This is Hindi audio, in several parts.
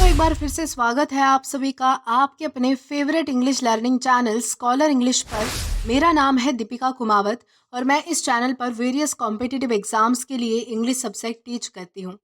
एक बार फिर से स्वागत है आप सभी का आपके अपने favourite English learning channel scholar English पर। मेरा नाम है दीपिका कुमावत और मैं इस चैनल पर वेरियस कॉम्पिटिटिव एग्जाम्स के लिए इंग्लिश सब्जेक्ट टीच करती हूँ।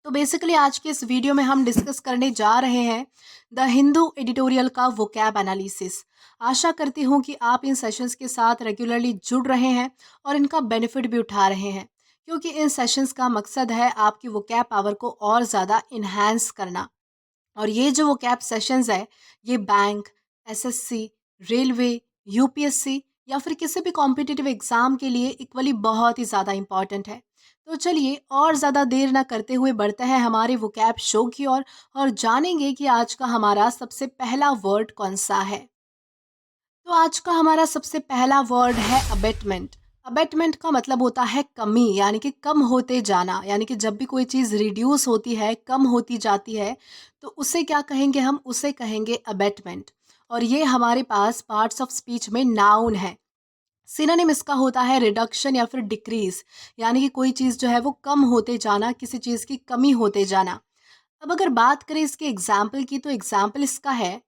तो बेसिकली आज के इस वीडियो में हम डिस्कस करने जा रहे हैं द हिंदू एडिटोरियल का वोकैब एनालिसिस। आशा करती हूँ कि आप इन सेशंस के साथ रेगुलरली जुड़ रहे हैं और इनका बेनिफिट भी उठा रहे हैं, क्योंकि इन सेशंस का मकसद है आपकी वोकैब पावर को और ज़्यादा इन्हांस करना। और ये जो वो कैब सेशंस है, ये बैंक, एसएससी, रेलवे, यूपीएससी या फिर किसी भी कॉम्पिटिटिव एग्जाम के लिए इक्वली बहुत ही ज़्यादा इंपॉर्टेंट है। तो चलिए और ज़्यादा देर ना करते हुए बढ़ते हैं हमारे वो कैब शो की ओर और जानेंगे कि आज का हमारा सबसे पहला वर्ड कौन सा है। तो आज का हमारा सबसे पहला वर्ड है अबेटमेंट। अबेटमेंट का मतलब होता है कमी, यानी कि कम होते जाना, यानी कि जब भी कोई चीज़ रिड्यूस होती है, कम होती जाती है, तो उसे क्या कहेंगे, हम उसे कहेंगे अबेटमेंट। और ये हमारे पास पार्ट्स ऑफ स्पीच में नाउन है। सिनोनिम इसका होता है रिडक्शन या फिर डिक्रीज, यानी कि कोई चीज़ जो है वो कम होते जाना, किसी चीज़ की कमी होते जाना। अब अगर बात करें इसके एग्जाम्पल की, तो एग्जाम्पल इसका है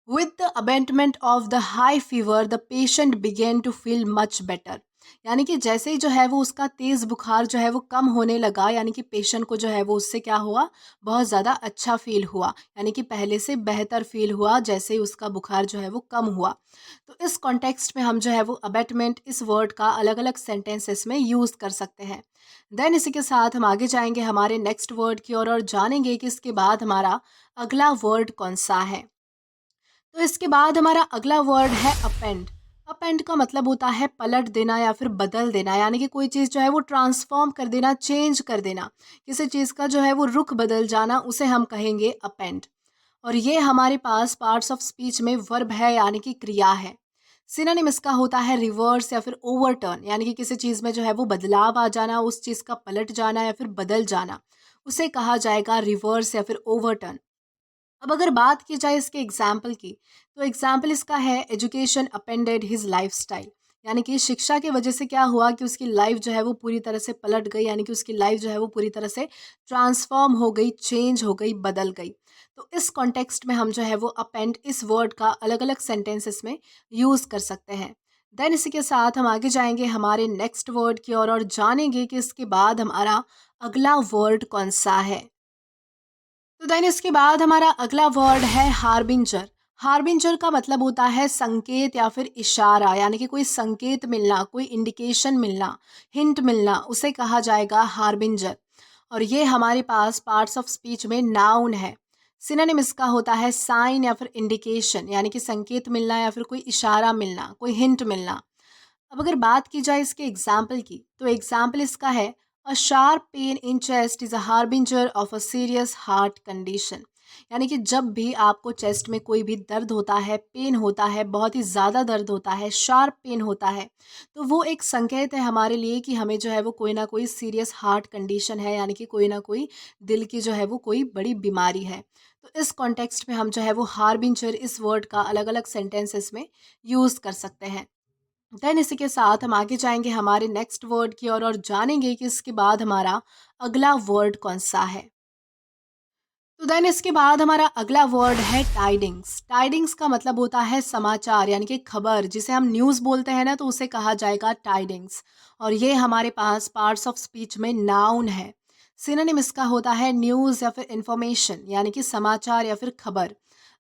With the abatement of the high fever, the patient began to feel much better। यानी कि जैसे ही जो है वो उसका तेज़ बुखार जो है वो कम होने लगा, यानी कि पेशेंट को जो है वो उससे क्या हुआ, बहुत ज़्यादा अच्छा फील हुआ, यानी कि पहले से बेहतर फील हुआ जैसे ही उसका बुखार जो है वो कम हुआ। तो इस कॉन्टेक्स्ट में हम जो है वो अबेटमेंट इस वर्ड का अलग अलग सेंटेंसेस में यूज़ कर सकते हैं। देन इसी के साथ हम आगे जाएंगे हमारे नेक्स्ट वर्ड की ओर और जानेंगे कि इसके बाद हमारा अगला वर्ड कौन सा है। तो इसके बाद हमारा अगला वर्ड है अपेंड। अपेंड का मतलब होता है पलट देना या फिर बदल देना, यानी कि कोई चीज़ जो है वो ट्रांसफॉर्म कर देना, चेंज कर देना, किसी चीज़ का जो है वो रुख बदल जाना, उसे हम कहेंगे अपेंड। और ये हमारे पास पार्ट्स ऑफ स्पीच में वर्ब है, यानी कि क्रिया है। सिनोनिम इसका होता है रिवर्स या फिर ओवरटर्न, यानी कि किसी चीज़ में जो है वो बदलाव आ जाना, उस चीज़ का पलट जाना या फिर बदल जाना, उसे कहा जाएगा रिवर्स या फिर ओवरटर्न। अब अगर बात की जाए इसके एग्जाम्पल की, तो एग्जाम्पल इसका है एजुकेशन अपेंडेड हिज लाइफस्टाइल। यानी कि शिक्षा की वजह से क्या हुआ कि उसकी लाइफ जो है वो पूरी तरह से पलट गई, यानी कि उसकी लाइफ जो है वो पूरी तरह से ट्रांसफॉर्म हो गई, चेंज हो गई, बदल गई। तो इस कॉन्टेक्स्ट में हम जो है वो अपेंड इस वर्ड का अलग अलग सेंटेंसेस में यूज़ कर सकते हैं। देन इसी के साथ हम आगे जाएंगे हमारे नेक्स्ट वर्ड की ओर और जानेंगे कि इसके बाद हमारा अगला वर्ड कौन सा है। तो देन इसके बाद हमारा अगला वर्ड है हार्बिंजर। हार्बिंजर का मतलब होता है संकेत या फिर इशारा, यानी कि कोई संकेत मिलना, कोई इंडिकेशन मिलना, हिंट मिलना, उसे कहा जाएगा हार्बिंजर। और ये हमारे पास पार्ट्स ऑफ स्पीच में नाउन है। सिनोनिम इसका होता है साइन या फिर इंडिकेशन, यानी कि संकेत मिलना या फिर कोई इशारा मिलना, कोई हिंट मिलना। अब अगर बात की जाए इसके एग्जाम्पल की, तो एग्जाम्पल इसका है a sharp pain in chest is a harbinger of a serious heart condition. यानी कि जब भी आपको चेस्ट में कोई भी दर्द होता है, पेन होता है, बहुत ही ज़्यादा दर्द होता है, शार्प पेन होता है, तो वो एक संकेत है हमारे लिए कि हमें जो है वो कोई ना कोई सीरियस हार्ट कंडीशन है, यानी कि कोई ना कोई दिल की जो है वो कोई बड़ी बीमारी है। तो इस कॉन्टेक्स्ट में हम जो है वो हार्बिंजर इस वर्ड का अलग अलग सेंटेंसेस में यूज़ कर सकते हैं। देन इसी के साथ हम आगे जाएंगे हमारे नेक्स्ट वर्ड की ओर और जानेंगे कि इसके बाद हमारा अगला वर्ड कौन सा है। तो देन इसके बाद हमारा अगला वर्ड है टाइडिंग्स। टाइडिंग्स का मतलब होता है समाचार, यानी कि खबर, जिसे हम न्यूज़ बोलते हैं ना, तो उसे कहा जाएगा टाइडिंग्स। और ये हमारे पास पार्ट्स ऑफ स्पीच में नाउन है। सिनोनिम इसका होता है न्यूज़ या फिर इंफॉर्मेशन, यानी कि समाचार या फिर खबर।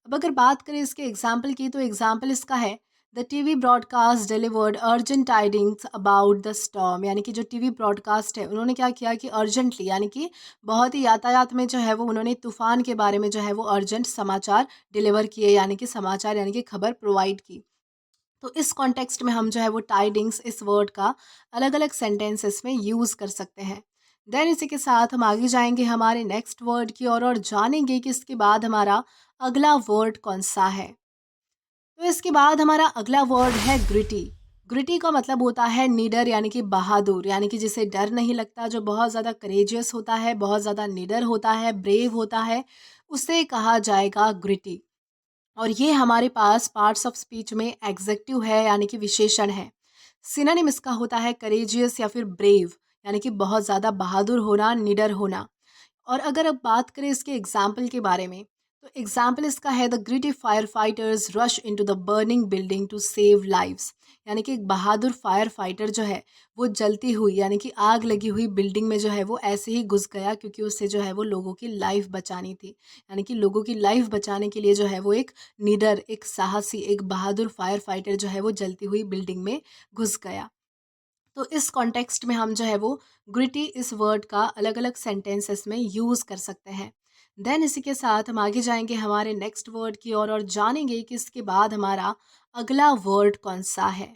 अब अगर बात करें इसके एग्जाम्पल की, तो एग्जाम्पल इसका है the TV broadcast delivered urgent tidings about the storm. यानी कि जो टीवी ब्रॉडकास्ट है, उन्होंने क्या किया कि अर्जेंटली, यानी कि बहुत ही यातायात में जो है वो उन्होंने तूफान के बारे में जो है वो अर्जेंट समाचार डिलीवर किए, यानी कि समाचार, यानी कि खबर प्रोवाइड की। तो इस कॉन्टेक्स्ट में हम जो है वो टाइडिंग्स इस वर्ड का अलग अलग सेंटेंसेस में यूज़ कर सकते हैं। देन इसी के साथ हम आगे जाएंगे हमारे नेक्स्ट वर्ड की ओर और जानेंगे कि इसके बाद हमारा अगला वर्ड कौन सा है। तो इसके बाद हमारा अगला वर्ड है ग्रिटी। ग्रिटी का मतलब होता है निडर, यानी कि बहादुर, यानी कि जिसे डर नहीं लगता, जो बहुत ज़्यादा करेजियस होता है, बहुत ज़्यादा निडर होता है, ब्रेव होता है, उसे कहा जाएगा ग्रिटी। और ये हमारे पास पार्ट्स ऑफ स्पीच में एग्जेक्टिव है, यानी कि विशेषण है। सिनोनिम इसका होता है करेजियस या फिर ब्रेव, यानी कि बहुत ज़्यादा बहादुर होना, निडर होना। और अगर अब बात करें इसके एग्जाम्पल के बारे में, तो एग्जाम्पल इसका है the gritty firefighters rush into the burning building to save lives. यानी कि एक बहादुर फायर फाइटर जो है वो जलती हुई यानी कि आग लगी हुई बिल्डिंग में जो है वो ऐसे ही घुस गया, क्योंकि उससे जो है वो लोगों की लाइफ बचानी थी। यानी कि लोगों की लाइफ बचाने के लिए जो है वो एक निडर, एक साहसी, एक बहादुर फायर फाइटर जो है वो जलती हुई बिल्डिंग में घुस गया। तो इस कॉन्टेक्स्ट में हम जो है वो ग्रिटी इस वर्ड का अलग अलग सेंटेंसेस में यूज़ कर सकते हैं। देन इसी के साथ हम आगे जाएंगे हमारे नेक्स्ट वर्ड की ओर और जानेंगे कि इसके बाद हमारा अगला वर्ड कौन सा है।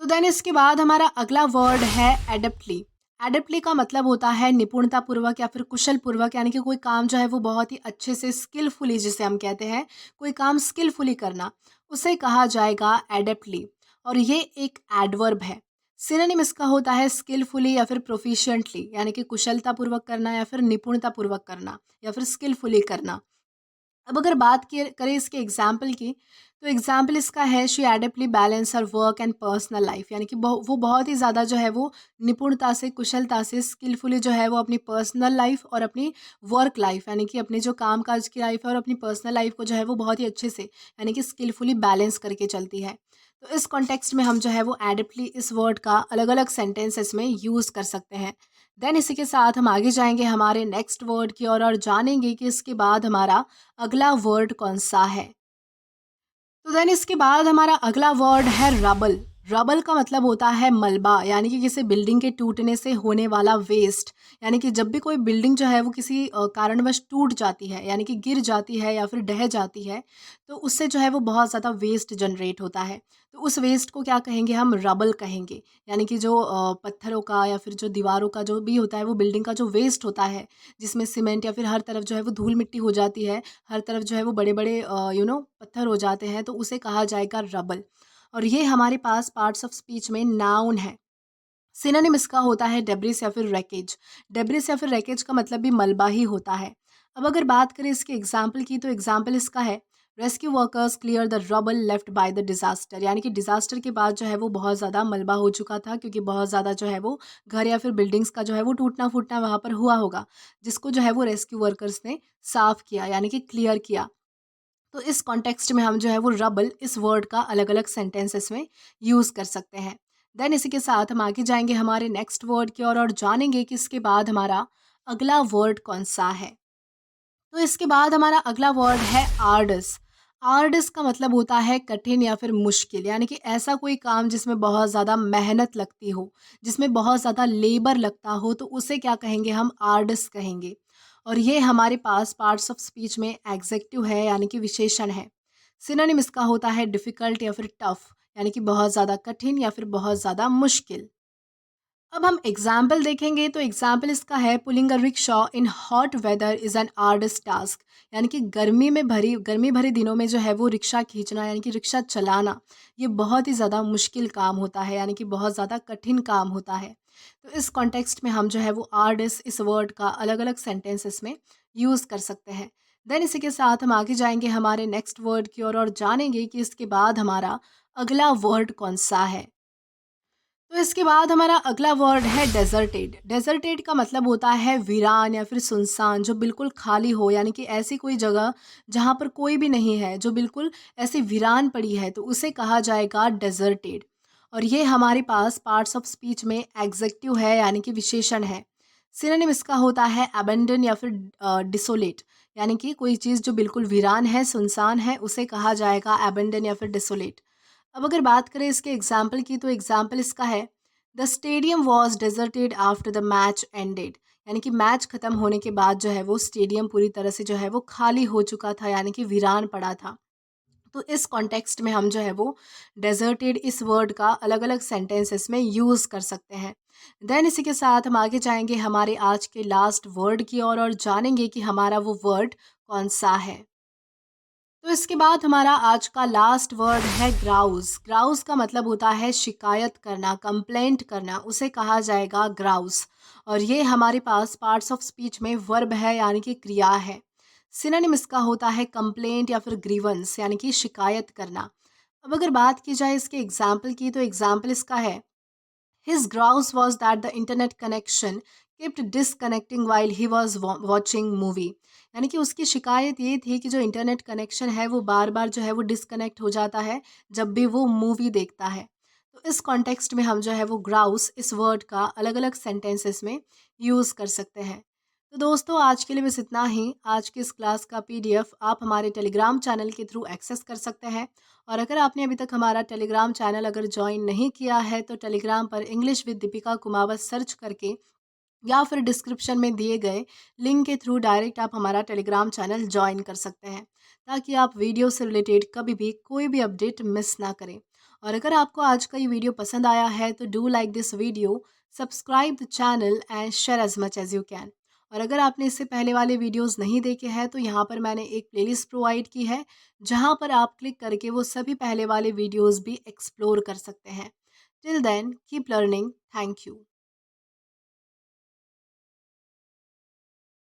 तो देन इसके बाद हमारा अगला वर्ड है एडप्टली। एडप्टली का मतलब होता है निपुणतापूर्वक या फिर कुशल पूर्वक, यानी कि कोई काम जो है वो बहुत ही अच्छे से स्किलफुली, जिसे हम कहते हैं कोई काम स्किलफुली करना, उसे कहा जाएगा एडप्टली। और ये एक एडवर्ब है। सिनोनिम इसका होता है स्किलफुली या फिर प्रोफिशिएंटली, यानी कि कुशलतापूर्वक करना या फिर निपुणतापूर्वक करना या फिर स्किलफुली करना। अब अगर बात करें इसके एग्जाम्पल की, तो एग्जाम्पल इसका है she adeptly balance her work and personal life. यानी कि वो बहुत ही ज़्यादा जो है वो निपुणता से, कुशलता से, स्किलफुली जो है वो अपनी पर्सनल लाइफ और अपनी वर्क लाइफ, यानी कि अपनी जो काम काज की लाइफ है और अपनी पर्सनल लाइफ को जो है वो बहुत ही अच्छे से, यानी कि स्किलफुली बैलेंस करके चलती है। तो इस कॉन्टेक्स्ट में हम जो है वो एडेप्टली इस वर्ड का अलग अलग सेंटेंसेस में यूज़ कर सकते हैं। देन इसी के साथ हम आगे जाएंगे हमारे नेक्स्ट वर्ड की ओर और जानेंगे कि इसके बाद हमारा अगला वर्ड कौन सा है। तो देन इसके बाद हमारा अगला वर्ड है रबल। रबल का मतलब होता है मलबा, यानी कि किसी बिल्डिंग के टूटने से होने वाला वेस्ट। यानी कि जब भी कोई बिल्डिंग जो है वो किसी कारणवश टूट जाती है, यानी कि गिर जाती है या फिर ढह जाती है, तो उससे जो है वो बहुत ज़्यादा वेस्ट जनरेट होता है। तो उस वेस्ट को क्या कहेंगे, हम रबल कहेंगे। यानी कि जो पत्थरों का या फिर जो दीवारों का जो भी होता है, वो बिल्डिंग का जो वेस्ट होता है, जिसमें सीमेंट या फिर हर तरफ जो है वो धूल मिट्टी हो जाती है, हर तरफ जो है वो बड़े बड़े पत्थर हो जाते हैं, तो उसे कहा जाएगा रबल। और ये हमारे पास पार्ट्स ऑफ स्पीच में नाउन है। सिनोनिम इसका होता है डेब्रिस या फिर रैकेज। डेब्रिस या फिर रैकेज का मतलब भी मलबा ही होता है। अब अगर बात करें इसके एग्जाम्पल की, तो एग्जाम्पल इसका है rescue workers clear the rubble left by the disaster. यानी कि डिजास्टर के बाद जो है वो बहुत ज़्यादा मलबा हो चुका था, क्योंकि बहुत ज़्यादा जो है वो घर या फिर बिल्डिंग्स का जो है वो टूटना फूटना वहाँ पर हुआ होगा, जिसको जो है वो रेस्क्यू वर्कर्स ने साफ किया, यानी कि क्लियर किया। तो इस कॉन्टेक्स्ट में हम जो है वो रबल इस वर्ड का अलग अलग सेंटेंसेस में यूज़ कर सकते हैं। देन इसी के साथ हम आगे जाएंगे हमारे नेक्स्ट वर्ड की ओर और जानेंगे कि इसके बाद हमारा अगला वर्ड कौन सा है। तो इसके बाद हमारा अगला वर्ड है आर्डस। आर्डस का मतलब होता है कठिन या फिर मुश्किल, यानी कि ऐसा कोई काम जिसमें बहुत ज़्यादा मेहनत लगती हो, जिसमें बहुत ज़्यादा लेबर लगता हो, तो उसे क्या कहेंगे, हम आर्डस कहेंगे। और ये हमारे पास पार्ट्स ऑफ स्पीच में एग्जेक्टिव है, यानी कि विशेषण है। सिनोनिम इसका होता है डिफ़िकल्ट या फिर टफ, यानी कि बहुत ज़्यादा कठिन या फिर बहुत ज़्यादा मुश्किल। अब हम एग्जाम्पल देखेंगे, तो एग्जाम्पल इसका है pulling a rickshaw in hot weather is an arduous task. यानी कि गर्मी भरे दिनों में जो है वो रिक्शा खींचना, यानी कि रिक्शा चलाना, ये बहुत ही ज़्यादा मुश्किल काम होता है, यानी कि बहुत ज़्यादा कठिन काम होता है। तो इस कॉन्टेक्स्ट में हम जो है वो आर्डस इस वर्ड का अलग अलग सेंटेंसेस में यूज़ कर सकते हैं। देन इसी के साथ हम आगे जाएंगे हमारे नेक्स्ट वर्ड की ओर और जानेंगे कि इसके बाद हमारा अगला वर्ड कौन सा है। तो इसके बाद हमारा अगला वर्ड है डेजर्टेड। डेजर्टेड का मतलब होता है वीरान या फिर सुनसान, जो बिल्कुल खाली हो, यानी कि ऐसी कोई जगह जहाँ पर कोई भी नहीं है, जो बिल्कुल ऐसी वीरान पड़ी है, तो उसे कहा जाएगा डेजर्टेड। और ये हमारे पास पार्ट्स ऑफ स्पीच में एग्जेक्टिव है, यानी कि विशेषण है। सिनोनिम इसका होता है अबेंडन या फिर डिसोलेट। यानी कि कोई चीज़ जो बिल्कुल वीरान है, सुनसान है, उसे कहा जाएगा अबेंडन या फिर डिसोलेट। अब अगर बात करें इसके एग्जाम्पल की, तो एग्जाम्पल इसका है the stadium was deserted after the match ended. यानी कि मैच खत्म होने के बाद जो है वो स्टेडियम पूरी तरह से जो है वो खाली हो चुका था, यानी कि वीरान पड़ा था। तो इस कॉन्टेक्स्ट में हम जो है वो डेजर्टेड इस वर्ड का अलग अलग सेंटेंसेस में यूज़ कर सकते हैं। देन इसी के साथ हम आगे जाएंगे हमारे आज के लास्ट वर्ड की ओर और जानेंगे कि हमारा वो वर्ड कौन सा है। तो इसके बाद हमारा आज का लास्ट वर्ड है ग्राउज। ग्राउज का मतलब होता है शिकायत करना, कंप्लेंट करना, उसे कहा जाएगा ग्राउज। और ये हमारे पास पार्ट्स ऑफ स्पीच में वर्ब है, यानी कि क्रिया है। सिनोनिम इसका होता है कंप्लेंट या फिर ग्रीवेंस, यानी कि शिकायत करना। अब अगर बात की जाए इसके एग्जाम्पल की, तो एग्जाम्पल इसका है his grouse was that the internet connection kept disconnecting while he was watching movie। यानी कि उसकी शिकायत ये थी कि जो इंटरनेट कनेक्शन है वो बार बार जो है वो डिस्कनेक्ट हो जाता है जब भी वो मूवी देखता है। तो इस कॉन्टेक्स्ट में हम जो है वो ग्राउस इस वर्ड का अलग अलग सेंटेंसेस में यूज़ कर सकते हैं। तो दोस्तों आज के लिए बस इतना ही। आज की इस क्लास का पीडीएफ आप हमारे टेलीग्राम चैनल के थ्रू एक्सेस कर सकते हैं। और अगर आपने अभी तक हमारा टेलीग्राम चैनल अगर ज्वाइन नहीं किया है तो टेलीग्राम पर English with Deepika Kumawat search करके या फिर डिस्क्रिप्शन में दिए गए लिंक के थ्रू डायरेक्ट आप हमारा टेलीग्राम चैनल ज्वाइन कर सकते हैं, ताकि आप वीडियो से रिलेटेड कभी भी कोई भी अपडेट मिस ना करें। और अगर आपको आज का ये वीडियो पसंद आया है तो do like this video, subscribe the channel and share as much as you can. और अगर आपने इससे पहले वाले वीडियोस नहीं देखे हैं तो यहाँ पर मैंने एक प्लेलिस्ट प्रोवाइड की है, जहाँ पर आप क्लिक करके वो सभी पहले वाले वीडियोस भी एक्सप्लोर कर सकते हैं। Till then keep learning. Thank you.